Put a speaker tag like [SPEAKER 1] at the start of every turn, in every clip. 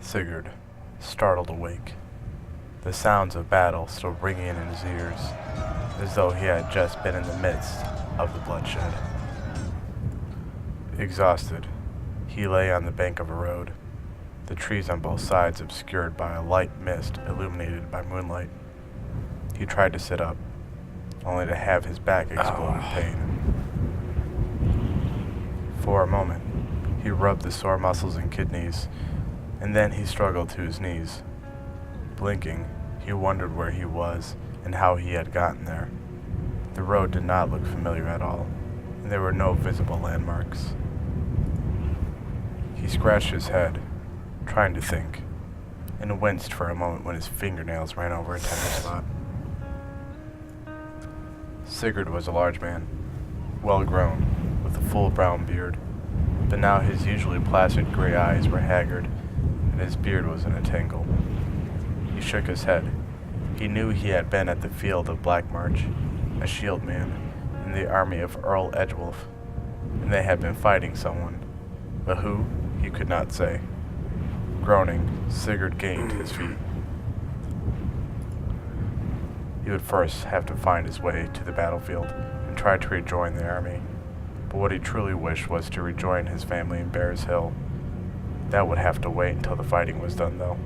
[SPEAKER 1] Sigurd, startled awake, the sounds of battle still ringing in his ears, as though he had just been in the midst of the bloodshed. Exhausted, he lay on the bank of a road, the trees on both sides obscured by a light mist illuminated by moonlight. He tried to sit up, only to have his back explode in pain. For a moment, he rubbed the sore muscles and kidneys, and then he struggled to his knees. Blinking, he wondered where he was and how he had gotten there. The road did not look familiar at all, and there were no visible landmarks. He scratched his head, trying to think, and winced for a moment when his fingernails ran over a tender spot. Sigurd was a large man, well grown, with a full brown beard, but now his usually placid gray eyes were haggard, and his beard was in a tangle. He shook his head. He knew he had been at the field of Black March, a shield man, in the army of Earl Edgewulf, and they had been fighting someone, but who, he could not say. Groaning, Sigurd gained his feet. He would first have to find his way to the battlefield and try to rejoin the army, but what he truly wished was to rejoin his family in Bears Hill. That would have to wait until the fighting was done, though.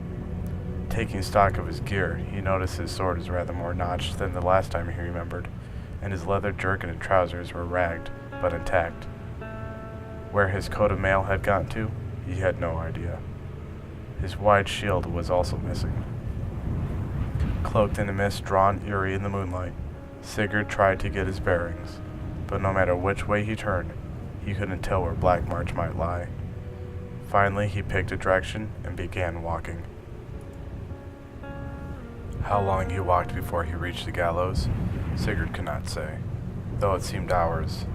[SPEAKER 1] Taking stock of his gear, he noticed his sword was rather more notched than the last time he remembered, and his leather jerkin and trousers were ragged, but intact. Where his coat of mail had gotten to, he had no idea. His wide shield was also missing. Cloaked in a mist drawn eerie in the moonlight, Sigurd tried to get his bearings, but no matter which way he turned, he couldn't tell where Black March might lie. Finally, he picked a direction and began walking. How long he walked before he reached the gallows, Sigurd could not say, though it seemed hours.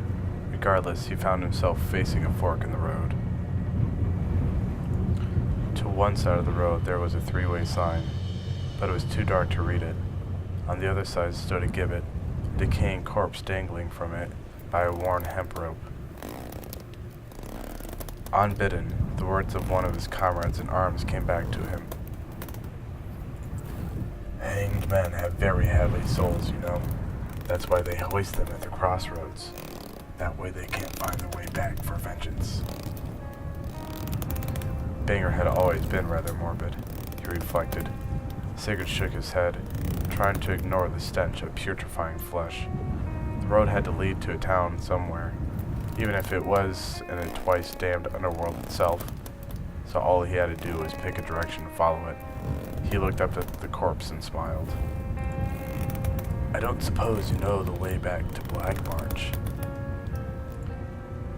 [SPEAKER 1] Regardless, he found himself facing a fork in the road. To one side of the road there was a three-way sign, but it was too dark to read it. On the other side stood a gibbet, a decaying corpse dangling from it by a worn hemp rope. Unbidden, the words of one of his comrades in arms came back to him. Hanged men have very heavy souls, you know. That's why they hoist them at the crossroads. That way they can't find their way back for vengeance. Banger had always been rather morbid, he reflected. Sigurd shook his head, trying to ignore the stench of putrefying flesh. The road had to lead to a town somewhere, even if it was in a twice-damned underworld itself, so all he had to do was pick a direction and follow it. He looked up at the corpse and smiled. I don't suppose you know the way back to Black March.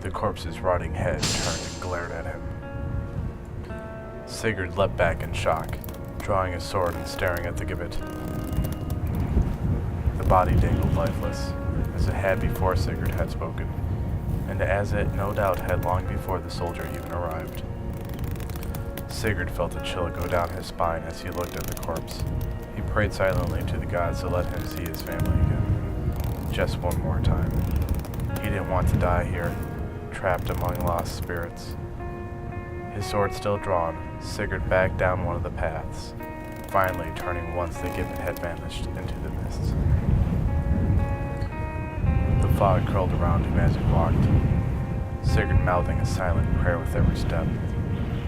[SPEAKER 1] The corpse's rotting head turned and glared at him. Sigurd leapt back in shock, drawing his sword and staring at the gibbet. The body dangled lifeless, as it had before Sigurd had spoken, and as it no doubt had long before the soldier even arrived. Sigurd felt a chill go down his spine as he looked at the corpse. He prayed silently to the gods to let him see his family again. Just one more time. He didn't want to die here, trapped among lost spirits. His sword still drawn, Sigurd backed down one of the paths, finally turning once the gibbet had vanished into the mists. The fog curled around him as he walked, Sigurd mouthing a silent prayer with every step.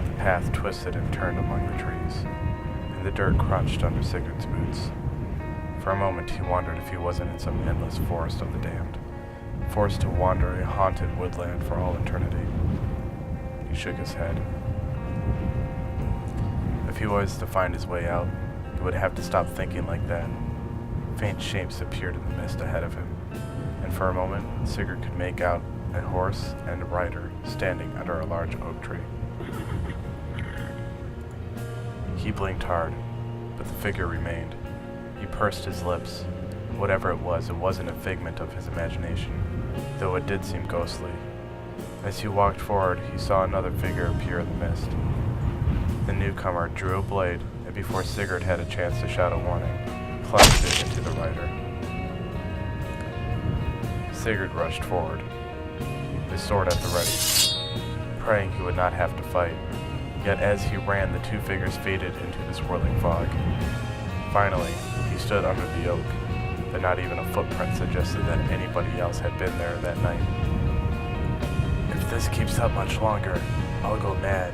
[SPEAKER 1] The path twisted and turned among the trees, and the dirt crunched under Sigurd's boots. For a moment he wondered if he wasn't in some endless forest of the damned, forced to wander a haunted woodland for all eternity. He shook his head. If he was to find his way out, he would have to stop thinking like that. Faint shapes appeared in the mist ahead of him, and for a moment Sigurd could make out a horse and a rider standing under a large oak tree. He blinked hard, but the figure remained. He pursed his lips. Whatever it wasn't a figment of his imagination, though it did seem ghostly. As he walked forward, he saw another figure appear in the mist. The newcomer drew a blade, and before Sigurd had a chance to shout a warning, plunged it into the rider. Sigurd rushed forward, his sword at the ready, praying he would not have to fight. He Yet as he ran, the two figures faded into the swirling fog. Finally, he stood under the oak, but not even a footprint suggested that anybody else had been there that night. If this keeps up much longer, I'll go mad.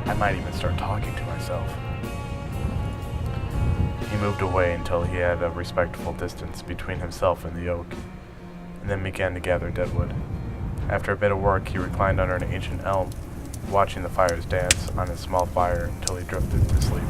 [SPEAKER 1] I might even start talking to myself. He moved away until he had a respectful distance between himself and the oak, and then began to gather deadwood. After a bit of work, he reclined under an ancient elm, watching the fires dance on his small fire until he drifted to sleep.